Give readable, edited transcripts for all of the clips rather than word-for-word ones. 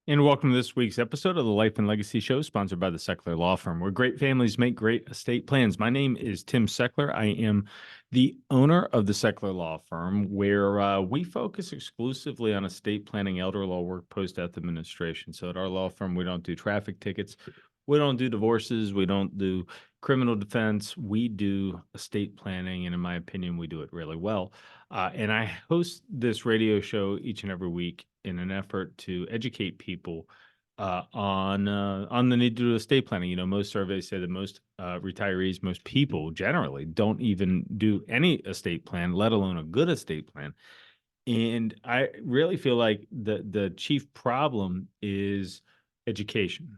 And welcome to this week's episode of the Life and Legacy Show, sponsored by the Seckler Law Firm, where great families make great estate plans. My name is Tim Seckler. I am the owner of the Seckler Law Firm, where we focus exclusively on estate planning, elder law work, post-death administration. So at our law firm, we don't do traffic tickets, we don't do divorces, we don't do criminal defense. We do estate planning, and in my opinion, we do it really well. And I host this radio show each and every week in an effort to educate people on the need to do estate planning. You know, most surveys say that most retirees, most people generally don't even do any estate plan, let alone a good estate plan. And I really feel like the chief problem is education.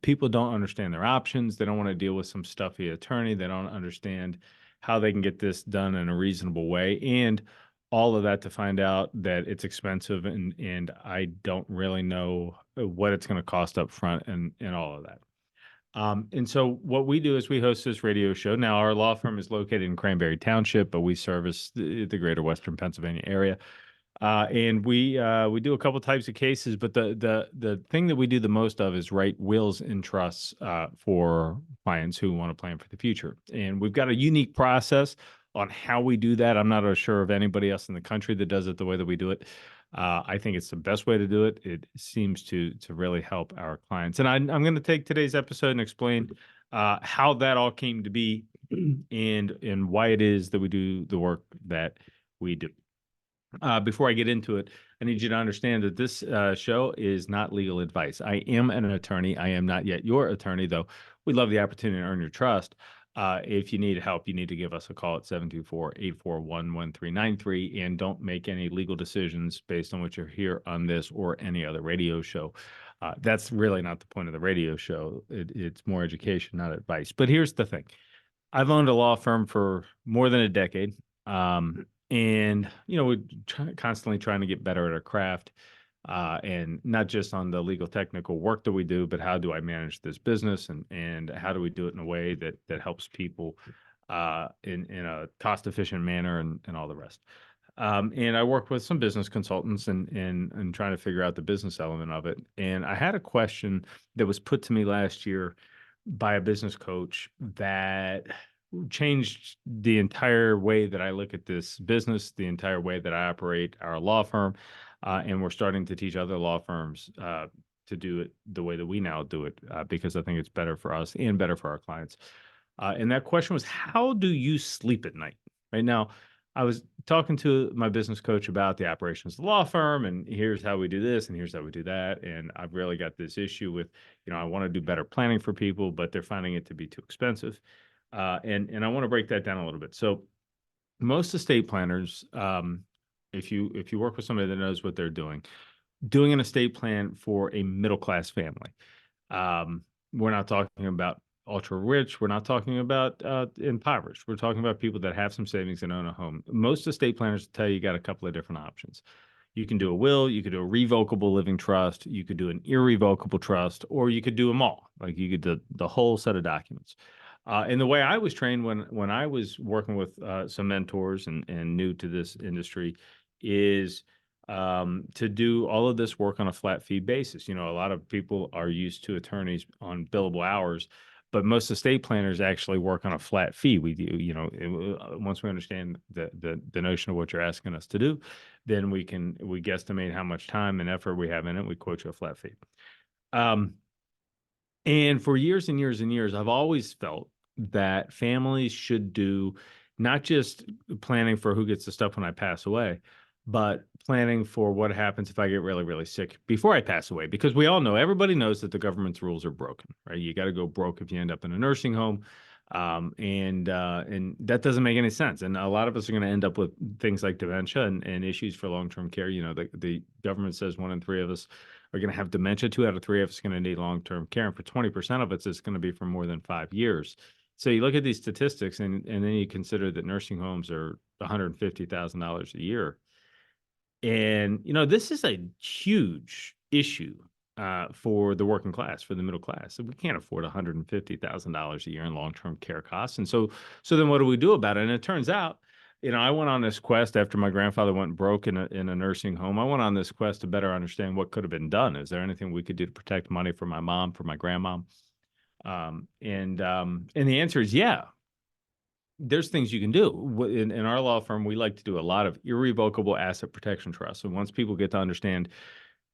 People don't understand their options. They don't want to deal with some stuffy attorney. They don't understand how they can get this done in a reasonable way. And all of that to find out that it's expensive and I don't really know what it's going to cost up front and all of that. And so what we do is we host this radio show. Now, our law firm is located in Cranberry Township, but we service the greater Western Pennsylvania area. And we do a couple types of cases, but the thing that we do the most of is write wills and trusts for clients who want to plan for the future. And we've got a unique process on how we do that. I'm not sure of anybody else in the country that does it the way that we do it. I think it's the best way to do it. It seems to really help our clients. And I'm going to take today's episode and explain how that all came to be and why it is that we do the work that we do. Before I get into it, I need you to understand that this show is not legal advice. I am an attorney. I am not yet your attorney, though. We'd love the opportunity to earn your trust. If you need help, you need to give us a call at 724-841-1393, and don't make any legal decisions based on what you hear on this or any other radio show. That's really not the point of the radio show. It's more education, not advice. But here's the thing. I've owned a law firm for more than a decade. And, you know, we're constantly trying to get better at our craft, and not just on the legal technical work that we do, but how do I manage this business and how do we do it in a way that helps people in a cost efficient manner and all the rest. And I worked with some business consultants and trying to figure out the business element of it. And I had a question that was put to me last year by a business coach that changed the entire way that I look at this business, the entire way that I operate our law firm. And we're starting to teach other law firms to do it the way that we now do it, because I think it's better for us and better for our clients. And that question was, how do you sleep at night? Right now, I was talking to my business coach about the operations of the law firm, and here's how we do this, and here's how we do that. And I've really got this issue with, you know, I want to do better planning for people, but they're finding it to be too expensive. And I want to break that down a little bit. So most estate planners, if you work with somebody that knows what they're doing an estate plan for a middle class family. We're not talking about ultra rich. We're not talking about impoverished. We're talking about people that have some savings and own a home. Most estate planners tell you got a couple of different options. You can do a will, you could do a revocable living trust, you could do an irrevocable trust, or you could do them all. Like you could do the whole set of documents. And the way I was trained when I was working with some mentors and new to this industry is to do all of this work on a flat fee basis. You know, a lot of people are used to attorneys on billable hours, but most estate planners actually work on a flat fee. We do, you know, once we understand the notion of what you're asking us to do, then we guesstimate how much time and effort we have in it. We quote you a flat fee. And for years and years and years, I've always felt that families should do not just planning for who gets the stuff when I pass away, but planning for what happens if I get really, really sick before I pass away. Because we all know, everybody knows that the government's rules are broken, right? You got to go broke if you end up in a nursing home. And that doesn't make any sense. And a lot of us are going to end up with things like dementia and issues for long-term care. You know, the government says 1 in 3 of us are going to have dementia. 2 out of 3 of us are going to need long-term care. And for 20% of us, it's going to be for more than 5 years. So you look at these statistics and then you consider that nursing homes are $150,000 a year. And, you know, this is a huge issue for the working class, for the middle class. We can't afford $150,000 a year in long-term care costs. And so then what do we do about it? And it turns out I went on this quest after my grandfather went broke in a nursing home. I went on this quest to better understand what could have been done. Is there anything we could do to protect money for my mom, for my grandmom? And the answer is yeah. There's things you can do. In our law firm, we like to do a lot of irrevocable asset protection trusts. And once people get to understand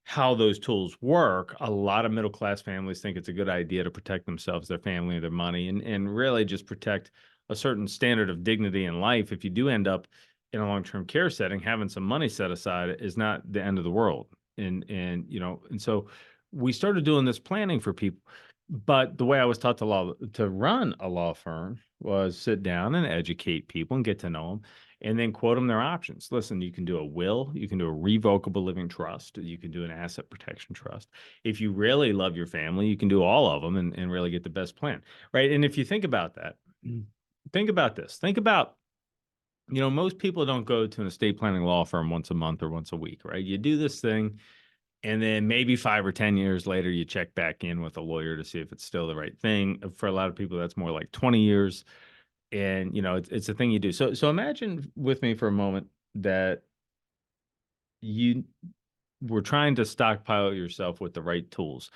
how those tools work, a lot of middle class families think it's a good idea to protect themselves, their family, their money, and really just protect a certain standard of dignity in life. If you do end up in a long-term care setting, having some money set aside is not the end of the world. And so we started doing this planning for people. But the way I was taught to run a law firm was sit down and educate people and get to know them and then quote them their options. Listen, you can do a will, you can do a revocable living trust, you can do an asset protection trust. If you really love your family, you can do all of them and really get the best plan, right? And if you think about that, think about this. Think about, most people don't go to an estate planning law firm once a month or once a week, right? You do this thing, and then maybe 5 or 10 years later, you check back in with a lawyer to see if it's still the right thing. For a lot of people, that's more like 20 years. And, it's a thing you do. So imagine with me for a moment that you were trying to stockpile yourself with the right tools,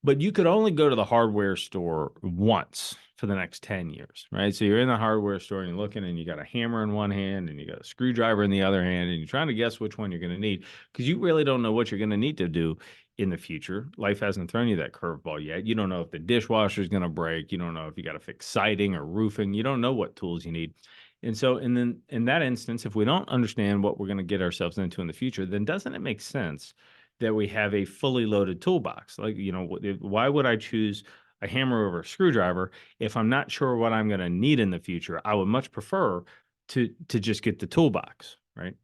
but you could only go to the hardware store once for the next 10 years, right? So you're in the hardware store and you're looking and you got a hammer in one hand and you got a screwdriver in the other hand and you're trying to guess which one you're going to need because you really don't know what you're going to need to do in the future. Life hasn't thrown you that curveball yet. You don't know if the dishwasher is going to break. You don't know if you got to fix siding or roofing. You don't know what tools you need. And so, and then in that instance, if we don't understand what we're going to get ourselves into in the future, then doesn't it make sense that we have a fully loaded toolbox? Like, why would I choose a hammer over a screwdriver if I'm not sure what I'm going to need in the future? I would much prefer to just get the toolbox, right?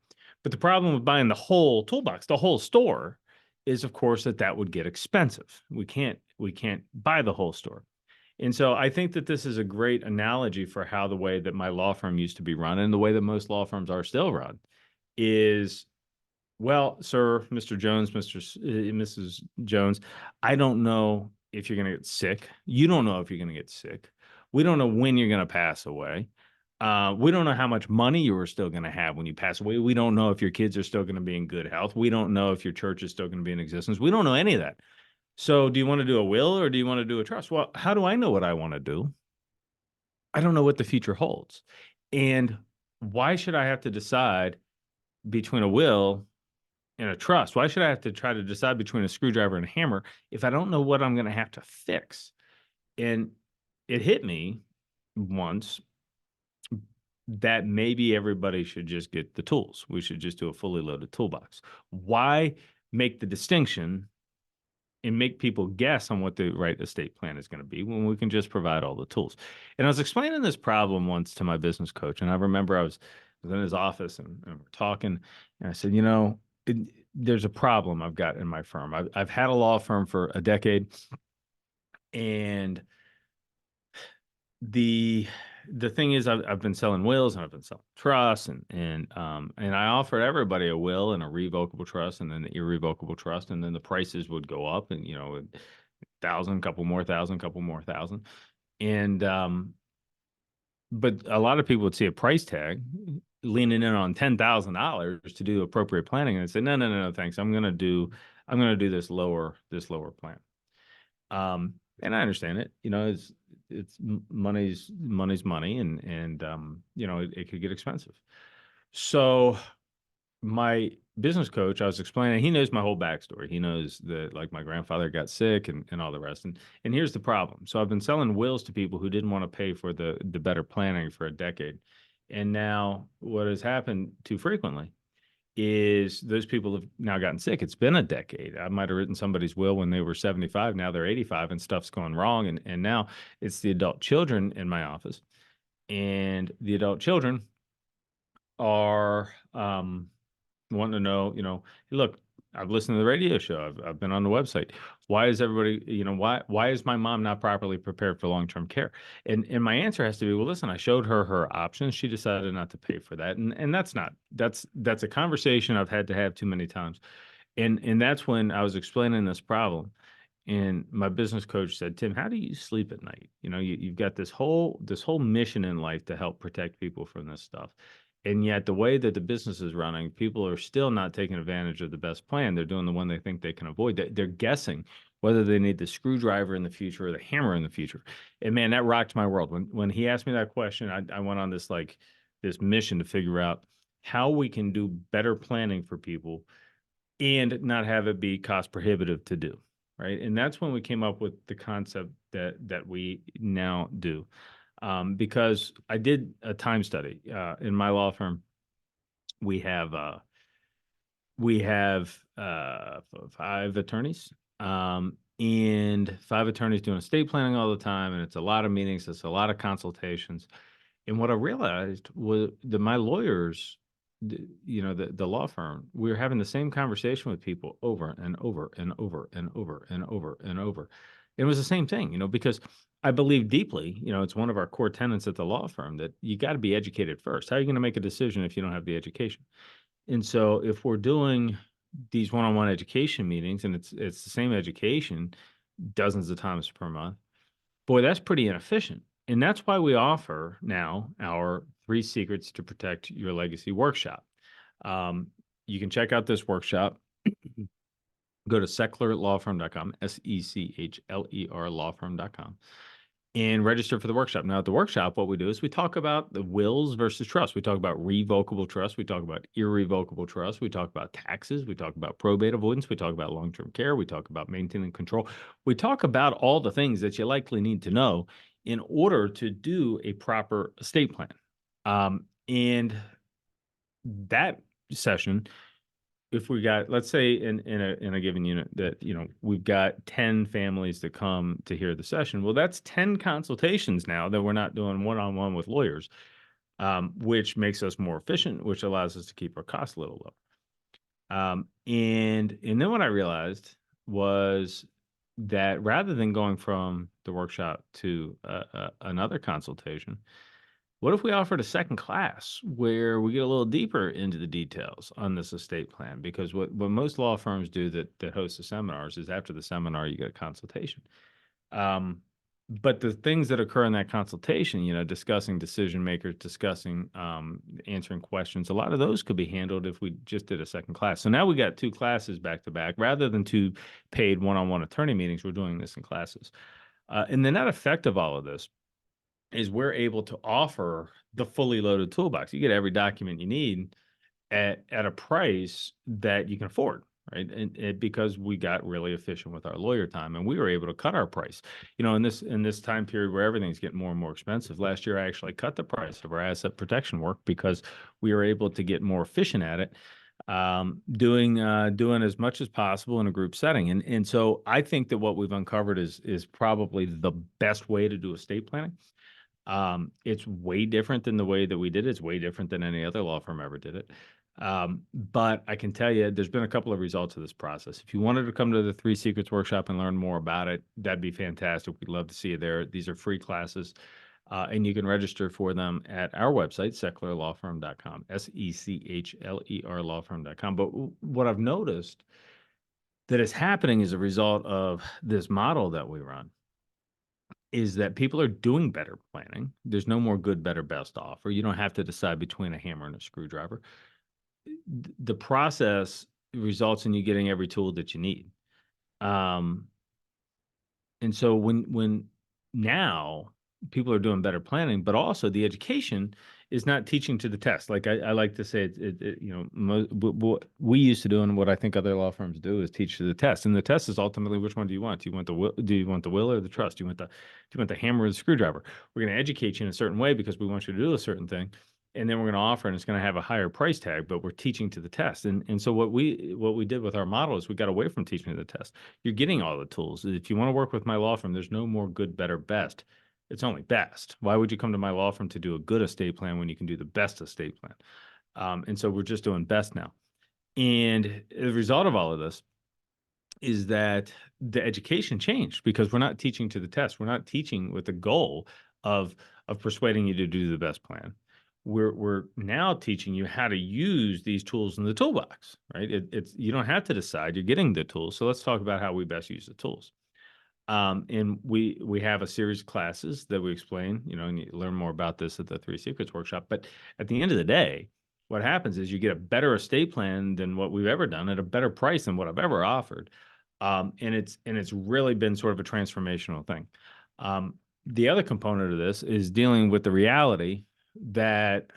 But the problem with buying the whole toolbox, the whole store, is of course that would get expensive. We can't buy the whole store. And so I think that this is a great analogy for how the way that my law firm used to be run and the way that most law firms are still run is, well, sir, Mr. Jones, Mrs. Jones, I don't know if you're going to get sick. You don't know if you're going to get sick. We don't know when you're going to pass away. We don't know how much money you are still going to have when you pass away. We don't know if your kids are still going to be in good health. We don't know if your church is still going to be in existence. We don't know any of that. So do you want to do a will or do you want to do a trust? Well, how do I know what I want to do? I don't know what the future holds. And why should I have to decide between a will and a trust? Why should I have to try to decide between a screwdriver and a hammer if I don't know what I'm going to have to fix? And it hit me once that maybe everybody should just get the tools. We should just do a fully loaded toolbox. Why make the distinction and make people guess on what the right estate plan is going to be when we can just provide all the tools? And I was explaining this problem once to my business coach, and I remember I was in his office and we're talking, and I said, there's a problem I've got in my firm. I've had a law firm for a decade, and the thing is, I've been selling wills and I've been selling trusts, and I offered everybody a will and a revocable trust and then the irrevocable trust, and then the prices would go up, and thousand, couple more thousand, and but a lot of people would see a price tag leaning in on $10,000 to do appropriate planning, and say, no, thanks. I'm gonna do this lower plan. And I understand it. Money's money, and it could get expensive. So my business coach, I was explaining, he knows my whole backstory. He knows that like my grandfather got sick and all the rest. And here's the problem. So I've been selling wills to people who didn't want to pay for the better planning for a decade. And now what has happened too frequently is those people have now gotten sick. It's been a decade. I might have written somebody's will when they were 75. Now they're 85 and stuff's going wrong. And now it's the adult children in my office. And the adult children are wanting to know, hey, look, I've listened to the radio show. I've been on the website. Why is everybody, why is my mom not properly prepared for long-term care? And my answer has to be, well, listen, I showed her her options. She decided not to pay for that. And that's a conversation I've had to have too many times. And that's when I was explaining this problem. And my business coach said, Tim, how do you sleep at night? You've got this whole mission in life to help protect people from this stuff. And yet the way that the business is running, people are still not taking advantage of the best plan. They're doing the one they think they can avoid. They're guessing whether they need the screwdriver in the future or the hammer in the future. And man, that rocked my world. When he asked me that question, I went on this mission to figure out how we can do better planning for people and not have it be cost prohibitive to do. Right. And that's when we came up with the concept that we now do. Because I did a time study in my law firm. We have we have 5 attorneys, and 5 attorneys doing estate planning all the time, and it's a lot of meetings, it's a lot of consultations. And what I realized was that my lawyers, the law firm, we were having the same conversation with people over and over and over and over and over and over. It was the same thing, because I believe deeply, it's one of our core tenets at the law firm that you got to be educated first. How are you going to make a decision if you don't have the education? And so if we're doing these one-on-one education meetings and it's the same education dozens of times per month, boy, that's pretty inefficient. And that's why we offer now our 3 Secrets to Protect Your Legacy workshop. You can check out this workshop. Go to sechlerlawfirm.com, SECHLER lawfirm.com, and register for the workshop. Now, at the workshop, what we do is we talk about the wills versus trust. We talk about revocable trust. We talk about irrevocable trust. We talk about taxes. We talk about probate avoidance. We talk about long-term care. We talk about maintaining control. We talk about all the things that you likely need to know in order to do a proper estate plan. And that session, if we got, let's say in a given unit that, we've got 10 families that come to hear the session, well, that's 10 consultations now that we're not doing one-on-one with lawyers, which makes us more efficient, which allows us to keep our costs a little low. And then what I realized was that rather than going from the workshop to another consultation, what if we offered a second class where we get a little deeper into the details on this estate plan? Because what most law firms do that host the seminars is after the seminar, you get a consultation. But the things that occur in that consultation, discussing decision makers, discussing answering questions, a lot of those could be handled if we just did a second class. So now we got 2 classes back to back. Rather than 2 paid one-on-one attorney meetings, we're doing this in classes. And the net effect of all of this is we're able to offer the fully loaded toolbox. You get every document you need at a price that you can afford, right? And because we got really efficient with our lawyer time, and we were able to cut our price. In this time period where everything's getting more and more expensive, last year I actually cut the price of our asset protection work because we were able to get more efficient at it, doing as much as possible in a group setting. And so I think that what we've uncovered is probably the best way to do estate planning. It's way different than the way that we did it. It's way different than any other law firm ever did it. But I can tell you, there's been a couple of results of this process. If you wanted to come to the 3 Secrets workshop and learn more about it, that'd be fantastic. We'd love to see you there. These are free classes, and you can register for them at our website, sechlerlawfirm.com, SECHLER lawfirm.com. But what I've noticed that is happening as a result of this model that we run is that people are doing better planning. There's no more good, better, best offer. You don't have to decide between a hammer and a screwdriver. The process results in you getting every tool that you need. And so when now people are doing better planning, but also the education is not teaching to the test. Like I like to say, what we used to do and what I think other law firms do is teach to the test. And the test is ultimately, which one do you want? Do you want the will? Do you want the will or the trust? Do you want the hammer or the screwdriver? We're going to educate you in a certain way because we want you to do a certain thing, and then we're going to offer, and it's going to have a higher price tag. But we're teaching to the test. And so what we did with our model is we got away from teaching to the test. You're getting all the tools. If you want to work with my law firm, there's no more good, better, best. It's only best. Why would you come to my law firm to do a good estate plan when you can do the best estate plan? And so we're just doing best now. And the result of all of this is that the education changed because we're not teaching to the test. We're not teaching with the goal of persuading you to do the best plan. We're now teaching you how to use these tools in the toolbox, right? It's you don't have to decide. You're getting the tools. So let's talk about how we best use the tools. And we have a series of classes that we explain, and you learn more about this at the Three Secrets workshop. But at the end of the day, what happens is you get a better estate plan than what we've ever done at a better price than what I've ever offered. And it's really been sort of a transformational thing. The other component of this is dealing with the reality that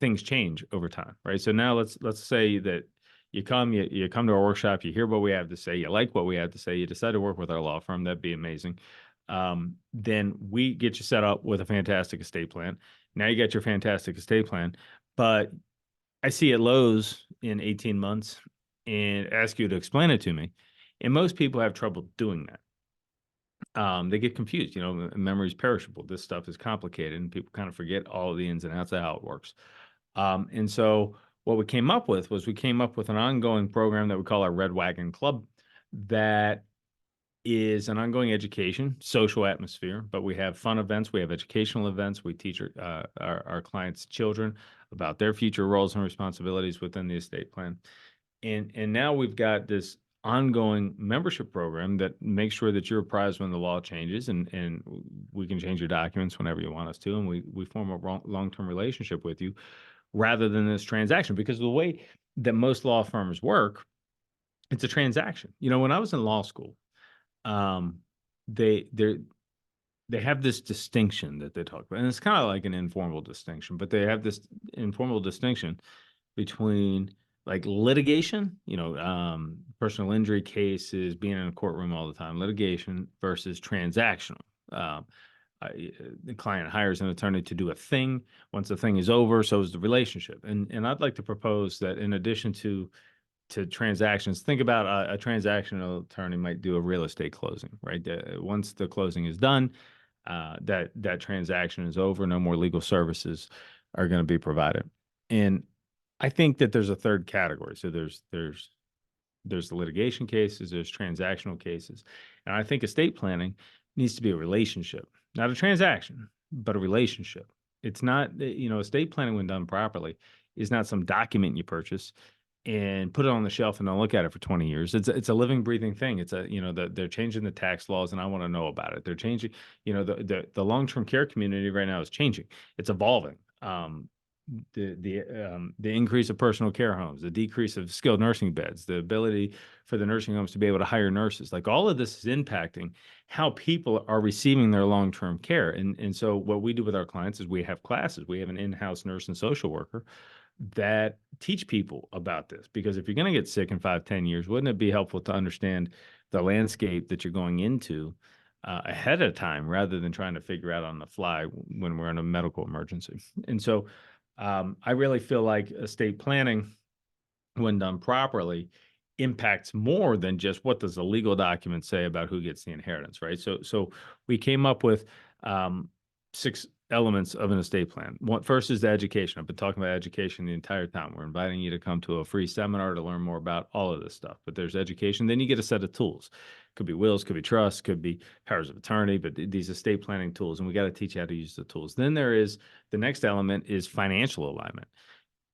things change over time, right? So now let's say that you come to our workshop, you hear what we have to say, you like what we have to say, you decide to work with our law firm. That'd be amazing. Then we get you set up with a fantastic estate plan. Now you got your fantastic estate plan, but I see at Lowe's in 18 months and ask you to explain it to me. And most people have trouble doing that. They get confused, memory is perishable. This stuff is complicated and people kind of forget all of the ins and outs of how it works. And so what we came up with was an ongoing program that we call our Red Wagon Club that is an ongoing education, social atmosphere, but we have fun events, we have educational events, we teach our clients' children about their future roles and responsibilities within the estate plan. And now we've got this ongoing membership program that makes sure that you're apprised when the law changes, and we can change your documents whenever you want us to, and we form a long-term relationship with you rather than this transaction. Because the way that most law firms work, it's a transaction. When I was in law school, they have this distinction that they talk about, and it's kind of like an informal distinction, but they have this informal distinction between like litigation, personal injury cases, being in a courtroom all the time, litigation versus transactional. The client hires an attorney to do a thing. Once the thing is over, so is the relationship. And I'd like to propose that in addition to transactions, think about a transactional attorney might do a real estate closing, right? Once the closing is done, that transaction is over. No more legal services are going to be provided. And I think that there's a third category. So there's the litigation cases, there's transactional cases, and I think estate planning needs to be a relationship, not a transaction, but a relationship. It's not, estate planning when done properly is not some document you purchase and put it on the shelf and don't look at it for 20 years. It's a living, breathing thing. It's they're changing the tax laws and I want to know about it. They're changing, the long-term care community right now is changing. It's evolving. The increase of personal care homes, the decrease of skilled nursing beds, the ability for the nursing homes to be able to hire nurses, like all of this is impacting how people are receiving their long-term care. And so what we do with our clients is we have classes. We have an in-house nurse and social worker that teach people about this, because if you're going to get sick in 5-10 years, wouldn't it be helpful to understand the landscape that you're going into ahead of time rather than trying to figure out on the fly when we're in a medical emergency? And so I really feel like estate planning, when done properly, impacts more than just what does the legal document say about who gets the inheritance, right? So we came up with 6 elements of an estate plan. One, first is the education. I've been talking about education the entire time. We're inviting you to come to a free seminar to learn more about all of this stuff. But there's education. Then you get a set of tools. Could be wills, could be trusts, could be powers of attorney, but these estate planning tools, and we got to teach you how to use the tools. Then there is the next element is financial alignment.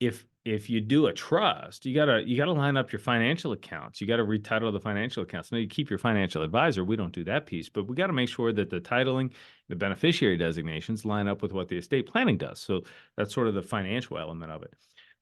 If you do a trust, you gotta line up your financial accounts. You got to retitle the financial accounts. Now you keep your financial advisor. We don't do that piece, but we got to make sure that the titling, the beneficiary designations line up with what the estate planning does. So that's sort of the financial element of it.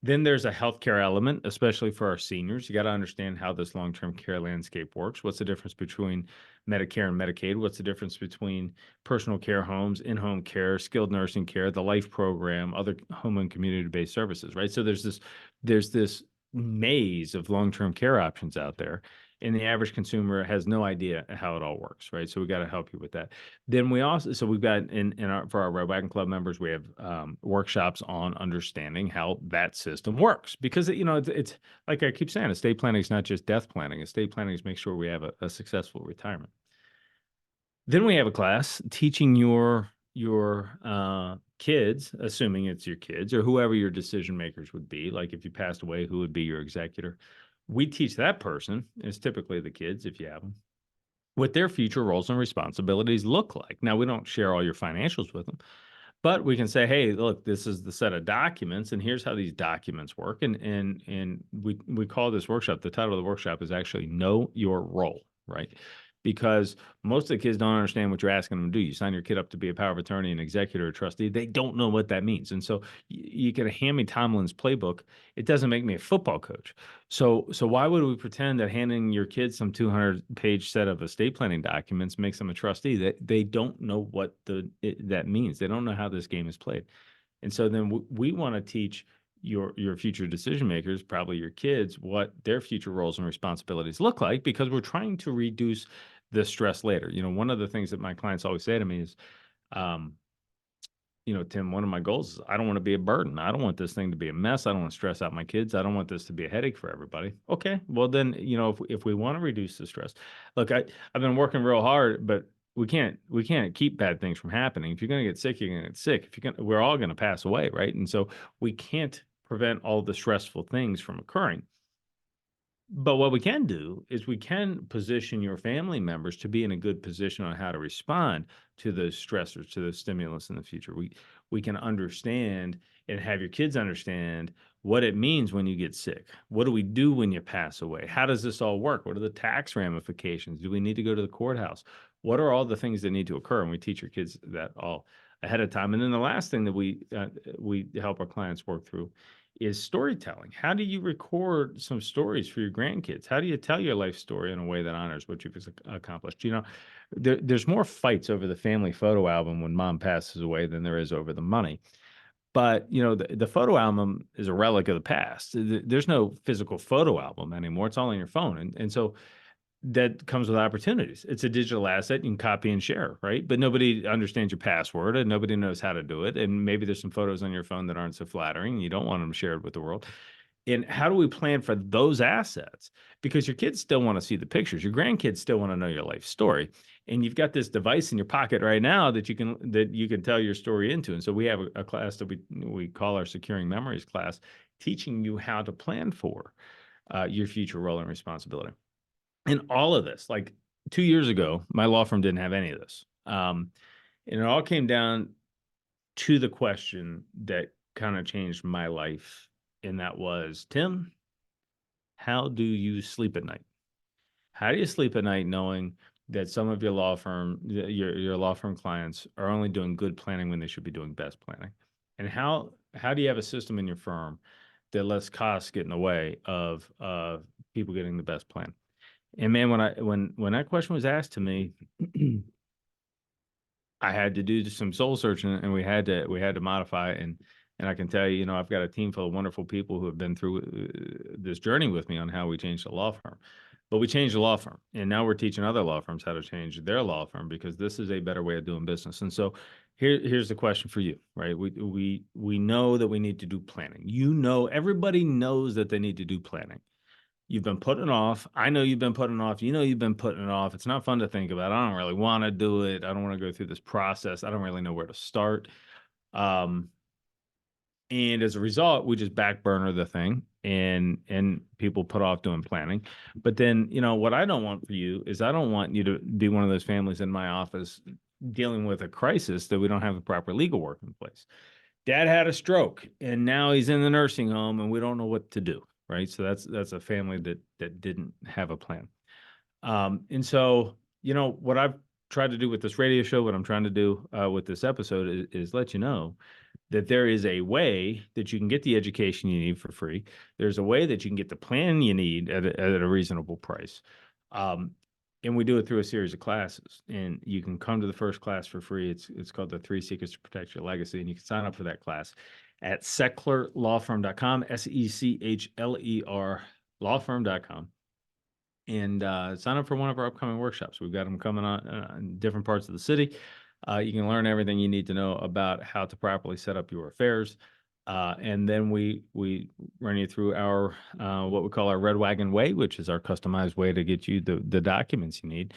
Then there's a healthcare element, especially for our seniors. You got to understand how this long-term care landscape works. What's the difference between Medicare and Medicaid? What's the difference between personal care homes, in-home care, skilled nursing care, the LIFE program, other home and community-based services, right? So there's this maze of long-term care options out there, and the average consumer has no idea how it all works, right? So we got to help you with that. Then we've got for our Red Wagon Club members, we have workshops on understanding how that system works, because it's like I keep saying, estate planning is not just death planning. Estate planning is make sure we have a successful retirement. Then we have a class teaching your kids, assuming it's your kids or whoever your decision makers would be. Like if you passed away, who would be your executor? We teach that person, it's typically the kids if you have them, what their future roles and responsibilities look like. Now, we don't share all your financials with them, but we can say, hey, look, this is the set of documents, and here's how these documents work. And we call this workshop, the title of the workshop is actually Know Your Role, right? because most of the kids don't understand what you're asking them to do. You sign your kid up to be a power of attorney, an executor, a trustee. They don't know what that means. And so you can hand me Tomlin's playbook. It doesn't make me a football coach. So why would we pretend that handing your kids some 200-page set of estate planning documents makes them a trustee? That they don't know what that means. They don't know how this game is played. And so then we want to teach your future decision makers, probably your kids, what their future roles and responsibilities look like, because we're trying to reduce the stress later. One of the things that my clients always say to me is, um, Tim, one of my goals is I don't want to be a burden. I don't want this thing to be a mess. I don't want to stress out my kids. I don't want this to be a headache for everybody. Okay, well then, if we want to reduce the stress, look, I've been working real hard, but we can't keep bad things from happening. If you're going to get sick, you're going to get sick. We're all going to pass away, right? And so we can't prevent all the stressful things from occurring. But what we can do is we can position your family members to be in a good position on how to respond to those stressors, to those stimulus in the future. We can understand and have your kids understand what it means when you get sick. What do we do when you pass away? How does this all work? What are the tax ramifications? Do we need to go to the courthouse? What are all the things that need to occur? And we teach your kids that all ahead of time. And then the last thing that we help our clients work through is storytelling. How do you record some stories for your grandkids? How do you tell your life story in a way that honors what you've accomplished? There's more fights over the family photo album when mom passes away than there is over the money. But, the photo album is a relic of the past. There's no physical photo album anymore. It's all on your phone. And so that comes with opportunities. It's a digital asset you can copy and share, right? But nobody understands your password and nobody knows how to do it. And maybe there's some photos on your phone that aren't so flattering. You don't want them shared with the world. And how do we plan for those assets? Because your kids still want to see the pictures. Your grandkids still want to know your life story. And you've got this device in your pocket right now that you can tell your story into. And so we have a class that we call our Securing Memories class, teaching you how to plan for your future role and responsibility. And all of this, like 2 years ago, my law firm didn't have any of this. And it all came down to the question that kind of changed my life. And that was, Tim, how do you sleep at night? How do you sleep at night knowing that some of your law firm, your law firm clients are only doing good planning when they should be doing best planning? And how do you have a system in your firm that lets costs get in the way of people getting the best plan? And man, when that question was asked to me, I had to do some soul searching, and we had to modify it. And I can tell you, I've got a team full of wonderful people who have been through this journey with me on how we changed the law firm. But we changed the law firm, and now we're teaching other law firms how to change their law firm because this is a better way of doing business. And so here's the question for you, right? We know that we need to do planning. Everybody knows that they need to do planning. You've been putting it off. I know you've been putting it off. You've been putting it off. It's not fun to think about. I don't really want to do it. I don't want to go through this process. I don't really know where to start. And as a result, we just back burner the thing and people put off doing planning. But then, what I don't want for you is I don't want you to be one of those families in my office dealing with a crisis that we don't have the proper legal work in place. Dad had a stroke and now he's in the nursing home and we don't know what to do. Right. So that's a family that didn't have a plan. And so, what I've tried to do with this radio show, what I'm trying to do with this episode is let you know that there is a way that you can get the education you need for free. There's a way that you can get the plan you need at a reasonable price. And we do it through a series of classes. And you can come to the first class for free. It's called the 3 Secrets to Protect Your Legacy. And you can sign up for that class at sechlerlawfirm.com, SECHLER lawfirm.com. And sign up for one of our upcoming workshops. We've got them coming on in different parts of the city. You can learn everything you need to know about how to properly set up your affairs. And then we run you through our what we call our Red Wagon Way, which is our customized way to get you the documents you need,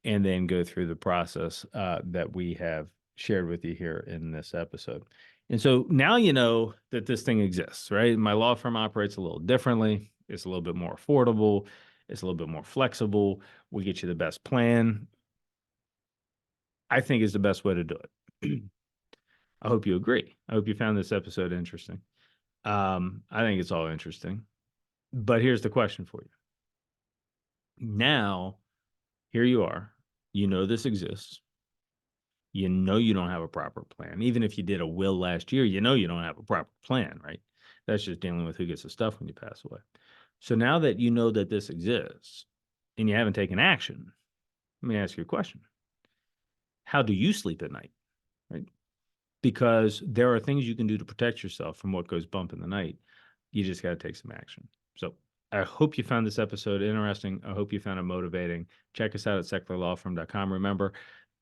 and then go through the process that we have shared with you here in this episode. And so now you know that this thing exists, right? My law firm operates a little differently. It's a little bit more affordable. It's a little bit more flexible. We get you the best plan. I think is the best way to do it. I hope you agree. I hope you found this episode interesting. I think it's all interesting. But here's the question for you. Now Here you are. You know this exists. You know you don't have a proper plan. Even if you did a will last year, you know you don't have a proper plan, right? That's just dealing with who gets the stuff when you pass away. So now that you know that this exists and you haven't taken action, let me ask you a question. How do you sleep at night? Right? Because there are things you can do to protect yourself from what goes bump in the night. You just got to take some action. So I hope you found this episode interesting. I hope you found it motivating. Check us out at secularlawfirm.com. Remember,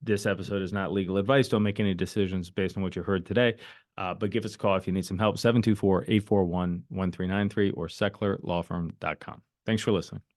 this episode is not legal advice. Don't make any decisions based on what you heard today. But give us a call if you need some help, 724-841-1393 or secularlawfirm.com. Thanks for listening.